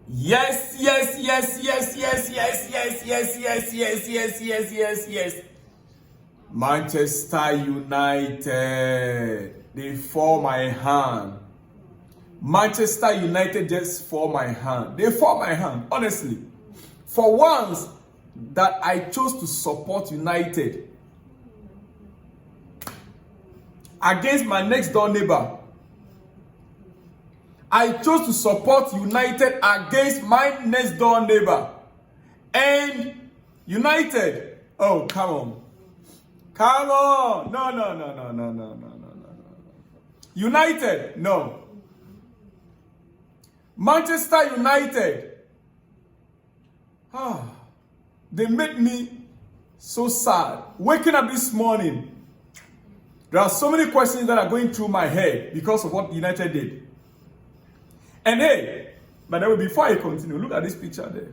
Yes, yes, yes, yes, yes, yes, yes, yes, yes, yes, yes, yes, yes, yes. Manchester United, they fall my hand. Manchester United just fall my hand. They fall my hand, honestly. For once that I chose to support United against my next door neighbor, I chose to support United against my next door neighbor. And United, oh, come on. Come on. No, no, no, no, no, no, no, no, no, no. United, no. Manchester United, they made me so sad. Waking up this morning, there are so many questions that are going through my head because of what United did. And hey, but then before I continue, look at this picture there.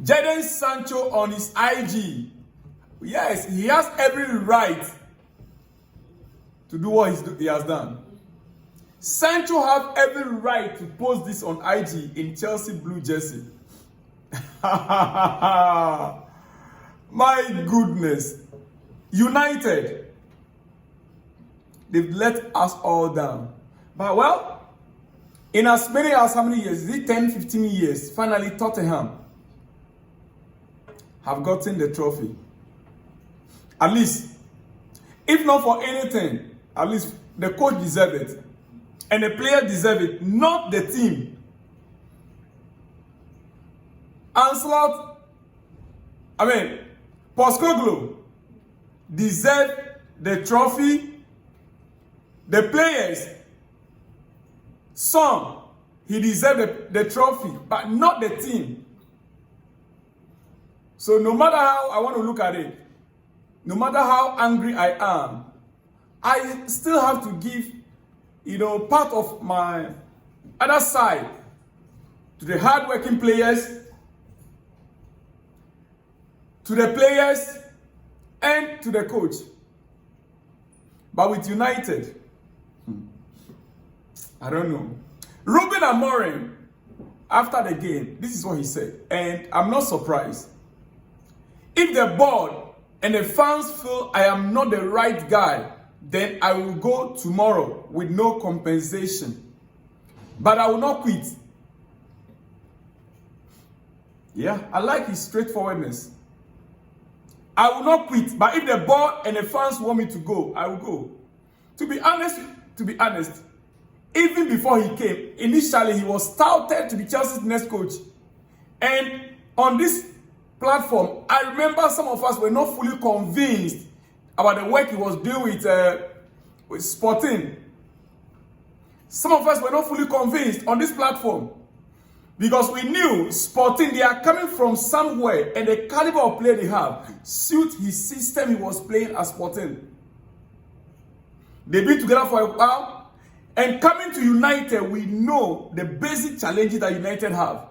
Jadon Sancho on his IG. Yes, he has every right to do what he has done. Sancho have every right to post this on IG in Chelsea blue jersey. My goodness. United, they've let us all down. But well, in as many as how many years? Is it 10, 15 years? Finally, Tottenham have gotten the trophy. At least, if not for anything, at least the coach deserves it. And the player deserves it, not the team. Postecoglou deserve the trophy. The players, he deserved the trophy, but not the team. So no matter how I want to look at it, no matter how angry I am, I still have to give, part of my other side to the hardworking players, to the players, and to the coach. But with United, I don't know. Ruben Amorim, after the game, this is what he said, and I'm not surprised. If the board and the fans feel I am not the right guy, then I will go tomorrow with no compensation. But I will not quit. Yeah, I like his straightforwardness. I will not quit, but if the board and the fans want me to go, I will go. To be honest, even before he came, initially he was touted to be Chelsea's next coach. And on this platform, I remember some of us were not fully convinced about the work he was doing with Sporting. Some of us were not fully convinced on this platform because we knew Sporting, they are coming from somewhere, and the caliber of play they have suit his system he was playing at Sporting. They've been together for a while, and coming to United, we know the basic challenges that United have.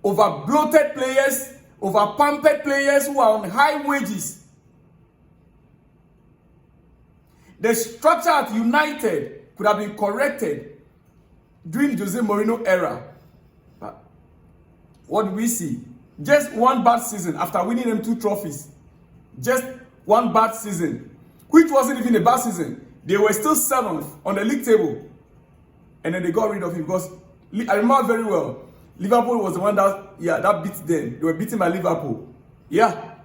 Over bloated players, over pampered players who are on high wages. The structure at United could have been corrected during the Jose Mourinho era. But what do we see? Just one bad season after winning them 2 trophies. Just one bad season, which wasn't even a bad season. They were still 7th on the league table. And then they got rid of him because I remember very well, Liverpool was the one that beat them. They were beaten by Liverpool. Yeah.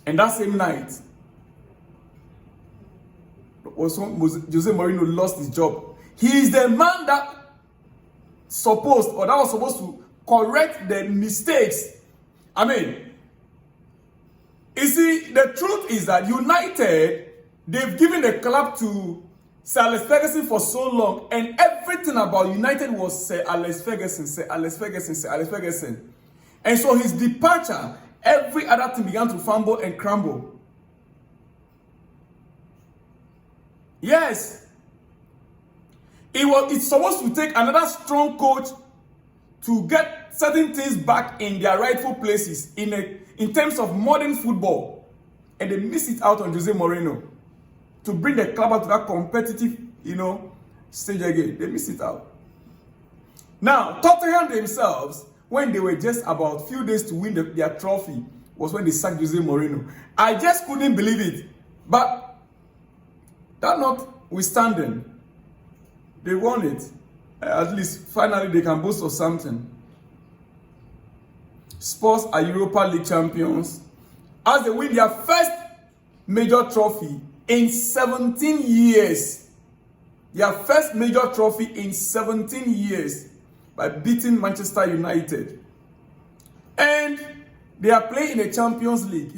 And that same night, Jose Mourinho lost his job. He is the man that was supposed to correct the mistakes. You see, the truth is that United, they've given the club to Sir Alex Ferguson for so long, and everything about United was Sir Alex Ferguson. And so his departure, every other team began to fumble and crumble. Yes. It's supposed to take another strong coach to get certain things back in their rightful places in terms of modern football. And they miss it out on Jose Mourinho to bring the club up to that competitive, stage again. They miss it out. Now, Tottenham themselves, when they were just about few days to win their trophy, was when they sacked Jose Mourinho. I just couldn't believe it. But that notwithstanding, they won it. At least, finally, they can boast of something. Spurs are Europa League champions as they win their first major trophy in 17 years. Their first major trophy in 17 years by beating Manchester United. And they are playing in the Champions League.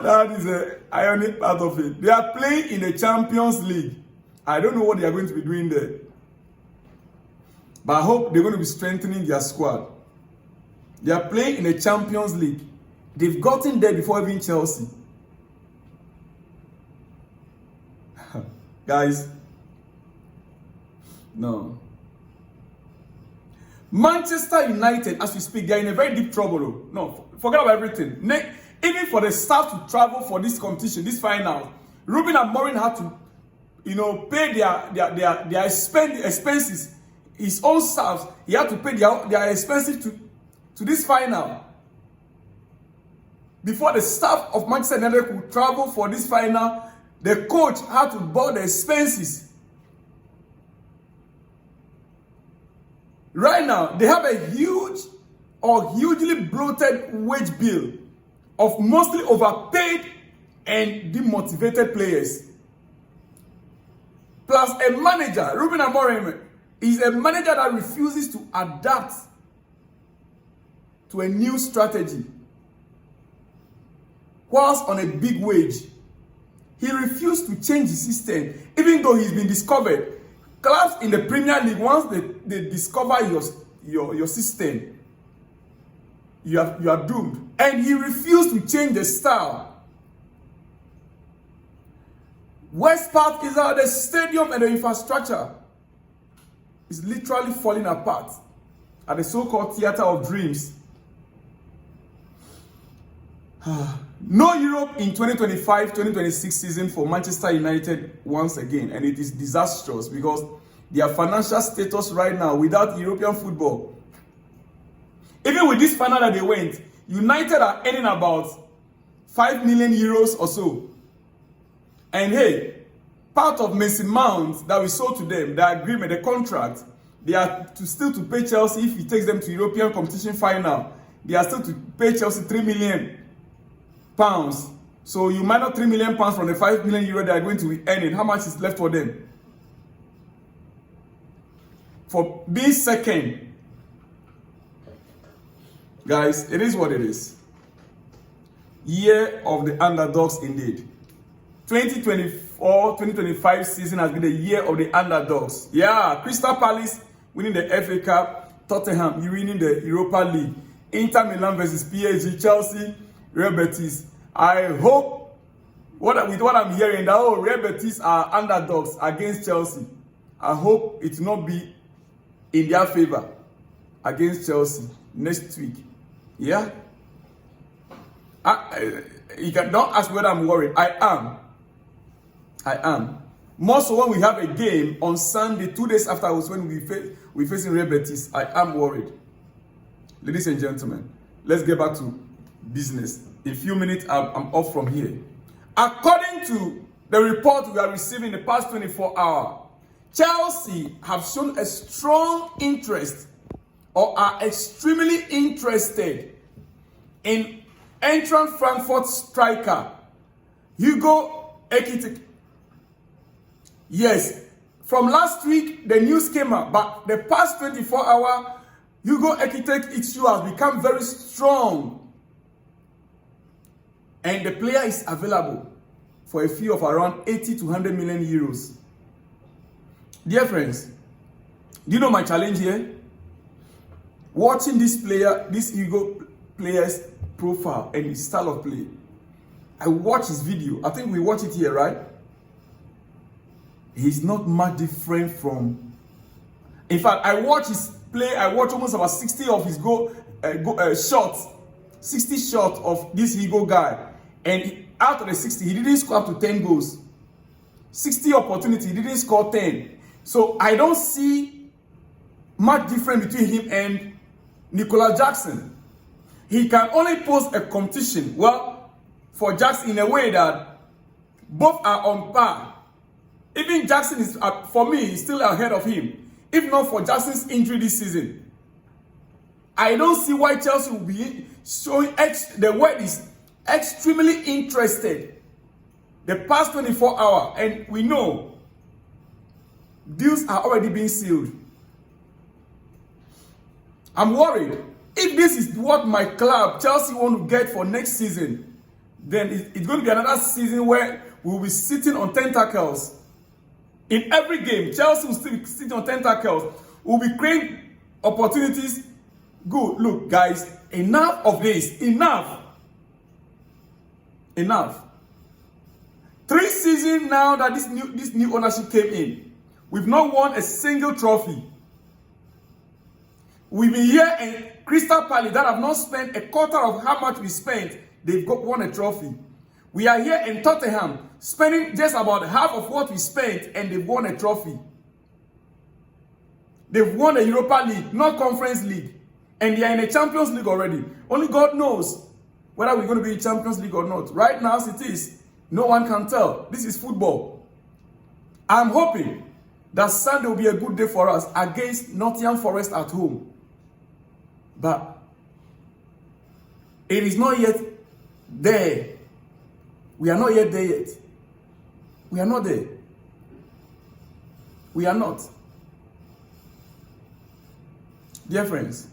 That is the ironic part of it. They are playing in the Champions League. I don't know what they are going to be doing there. But I hope they're going to be strengthening their squad. They are playing in the Champions League. They've gotten there before even Chelsea. Guys, no. Manchester United, as we speak, they are in a very deep trouble. No, forget about everything. Even for the staff to travel for this competition, this final, Ruben Amorim had to, pay their expenses. His own staff, he had to pay their expenses to this final. Before the staff of Manchester United could travel for this final, the coach had to bear the expenses. Right now, they have a huge or hugely bloated wage bill of mostly overpaid and demotivated players. Plus a manager, Ruben Amorim, is a manager that refuses to adapt to a new strategy. Whilst on a big wage, he refused to change the system, even though he's been discovered. Clubs in the Premier League, once they discover your system, you are doomed. And he refused to change the style. West Park is out, the stadium and the infrastructure is literally falling apart at the so-called Theatre of Dreams. No Europe in 2025-2026 season for Manchester United once again, and it is disastrous because their financial status right now without European football. Even with this final that they went, United are earning about 5 million euros or so. And hey, part of Mason Mount that we sold to them, the agreement, the contract, they are still to pay Chelsea if he takes them to European competition final. They are still to pay Chelsea £3 million. So you minus £3 million from the 5 million euro they are going to be earning. How much is left for them? For being second, guys, it is what it is. Year of the underdogs indeed. 2024-2025 season has been the year of the underdogs. Yeah, Crystal Palace winning the FA Cup, Tottenham winning the Europa League, Inter Milan versus PSG, Chelsea, Real Betis. I hope, with what I'm hearing, that Real Betis are underdogs against Chelsea. I hope it will not be in their favor against Chelsea next week. Yeah? Don't ask whether I'm worried. I am. More so when we have a game on Sunday, 2 days afterwards when we're facing Real Betis, I am worried. Ladies and gentlemen, let's get back to business. In a few minutes, I'm off from here. According to the report we are receiving in the past 24 hours, Chelsea have shown a strong interest or are extremely interested in Eintracht Frankfurt striker Hugo Ekitike. Yes, from last week the news came out, but the past 24 hours, Hugo Ekitike issue has become very strong. And the player is available for a fee of around 80 to 100 million euros. Dear friends, do you know my challenge here? Watching this Hugo player's profile and his style of play. I watched his video. I think we watch it here, right? He's not much different from... In fact, I watch his play. I watch almost about 60 of his shots. 60 shots of this Hugo guy. And out of the 60, he didn't score up to 10 goals. 60 opportunity, he didn't score 10. So I don't see much difference between him and Nicolas Jackson. He can only pose a competition, well, for Jackson in a way that both are on par. Even Jackson is, for me, still ahead of him. If not for Jackson's injury this season, I don't see why Chelsea will be showing, the word is extremely interested the past 24 hours, and we know deals are already being sealed. I'm worried. If this is what my club, Chelsea, want to get for next season, then it's going to be another season where we'll be sitting on tentacles. In every game, Chelsea will still be sitting on tentacles. We'll be creating opportunities. Good. Look, guys, enough of this. Enough. 3 seasons now that this new ownership came in, we've not won a single trophy. We've been here in Crystal Palace that have not spent a quarter of how much we spent. They've won a trophy. We are here in Tottenham spending just about half of what we spent, and they've won a trophy. They've won the Europa League, not Conference League. And they are in the Champions League already. Only God knows whether we're going to be in Champions League or not. Right now, as it is, no one can tell. This is football. I'm hoping that Sunday will be a good day for us against Nottingham Forest at home. But it is not yet there. We are not yet there yet. We are not there. We are not. Dear friends,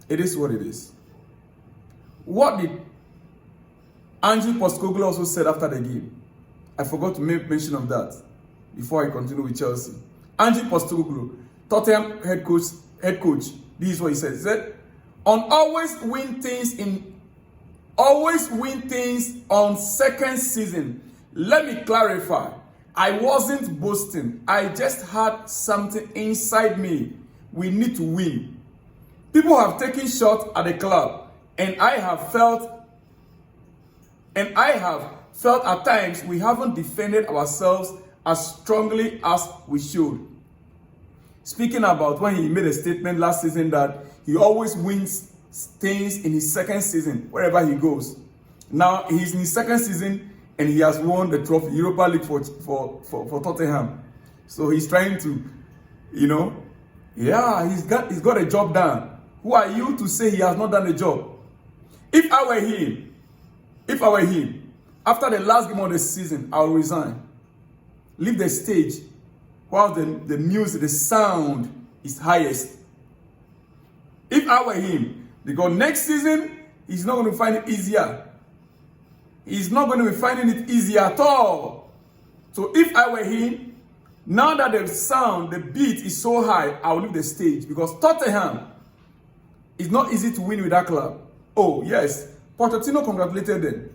it is what it is. What did Postecoglou also said after the game? I forgot to make mention of that before I continue with Chelsea. Postecoglou, Tottenham head coach, this is what he said. He said, always win things on second season. Let me clarify. I wasn't boasting. I just had something inside me. We need to win. People have taken shots at the club, and I have felt at times we haven't defended ourselves as strongly as we should. Speaking about when he made a statement last season that he always wins things in his second season wherever he goes. Now he's in his second season and he has won the trophy, Europa League for Tottenham. So he's trying to, he's got a job done. Who are you to say he has not done the job? If I were him, after the last game of the season, I'll resign. Leave the stage while the music, the sound is highest. If I were him, because next season, he's not going to find it easier. He's not going to be finding it easy at all. So if I were him, now that the sound, the beat is so high, I'll leave the stage. Because Tottenham is not easy to win with that club. Oh, yes. Pochettino congratulated them.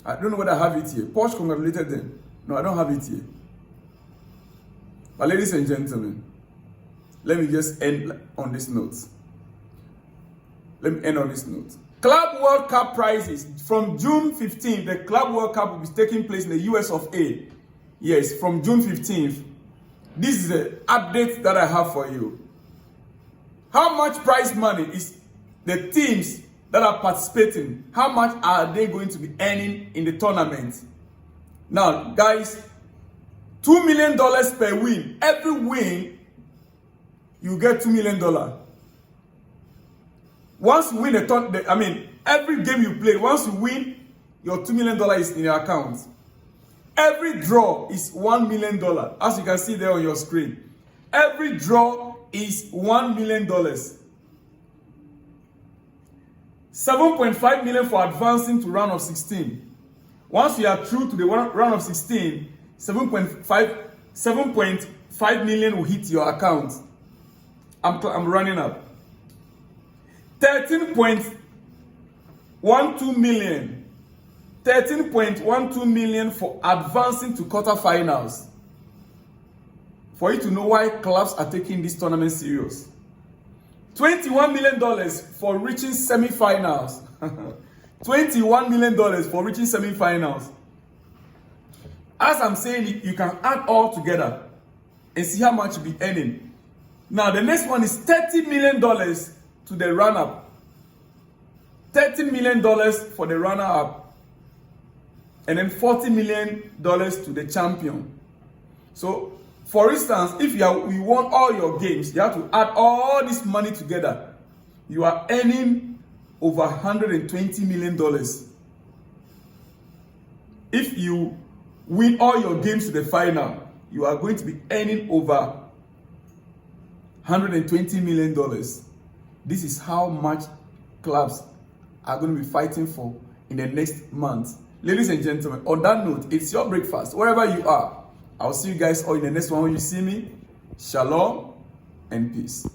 I don't know whether I have it here. Poch congratulated them. No, I don't have it here. But ladies and gentlemen, let me just end on this note. Club World Cup prizes. From June 15th, the Club World Cup will be taking place in the US of A. Yes, from June 15th. This is the update that I have for you. How much prize money is the teams that are participating? How much are they going to be earning in the tournament? Now, guys, $2 million per win. Every win, you get $2 million. Once you win every game you play, once you win, your $2 million is in your account. Every draw is $1 million, as you can see there on your screen. Every draw is $1 million. 7.5 million for advancing to round of 16. Once you are through to the round of 16, 7.5 million will hit your account. I'm running up. 13.12 million. 13.12 million for advancing to quarterfinals. For you to know why clubs are taking this tournament serious. $21 million for reaching semi-finals. $21 million for reaching semi-finals. As I'm saying, you can add all together. and see how much you'll be earning. Now, the next one is $30 million to the runner-up. $30 million for the runner-up. And then $40 million to the champion. So, for instance, if you won all your games, you have to add all this money together. You are earning over $120 million. If you win all your games to the final, you are going to be earning over $120 million. This is how much clubs are going to be fighting for in the next month. Ladies and gentlemen, on that note, it's your breakfast. Wherever you are, I'll see you guys all in the next one when you see me. Shalom and peace.